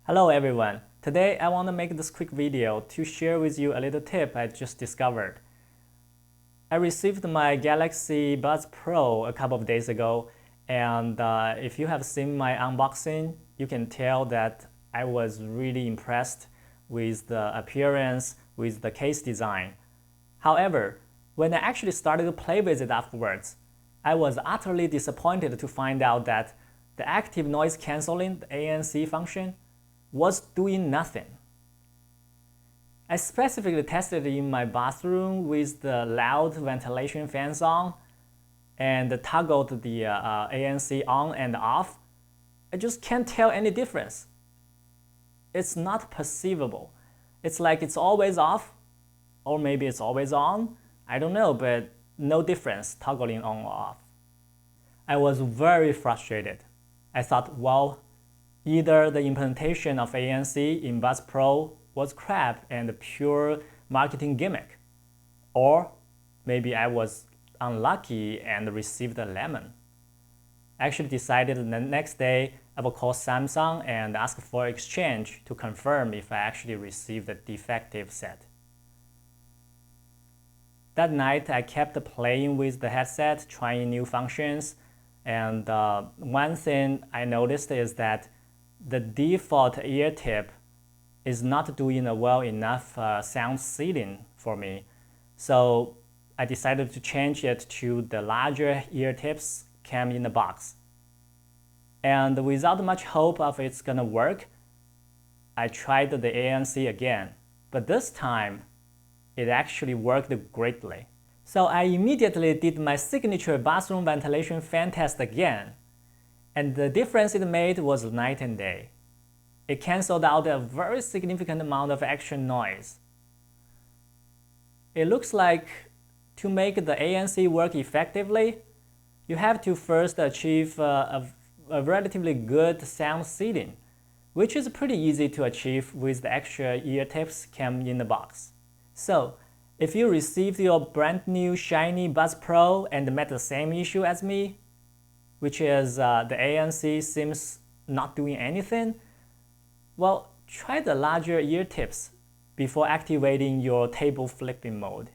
Hello everyone. Today I want to make this quick video to share with you a little tip I just discovered. I received my Galaxy Buds Pro a couple of days ago, and if you have seen my unboxing, you can tell that I was really impressed with the appearance, with the case design. However, when I actually started to play with it afterwards, I was utterly disappointed to find out that the active noise cancelling, the ANC function, was doing nothing. I specifically tested it in my bathroom with the loud ventilation fans on and toggled the ANC on and off. I just can't tell any difference. It's not perceivable. It's like it's always off, or maybe it's always on. I don't know, but no difference toggling on or off. I was very frustrated. I thought, well, either the implementation of ANC in Buds Pro was crap and a pure marketing gimmick, or maybe I was unlucky and received a lemon. I actually decided the next day I will call Samsung and ask for exchange to confirm if I actually received a defective set. That night I kept playing with the headset, trying new functions, and one thing I noticed is that the default ear tip is not doing a well enough sound sealing for me. So I decided to change it to the larger ear tips came in the box. And without much hope of it's gonna work, I tried the ANC again, but this time it actually worked greatly. So I immediately did my signature bathroom ventilation fan test again, and the difference it made was night and day. It canceled out a very significant amount of extra noise. It looks like to make the ANC work effectively, you have to first achieve a relatively good sound sealing, which is pretty easy to achieve with the extra ear tips came in the box. So, if you received your brand new shiny Buds Pro and met the same issue as me, which is the ANC seems not doing anything, well, try the larger ear tips before activating your table flipping mode.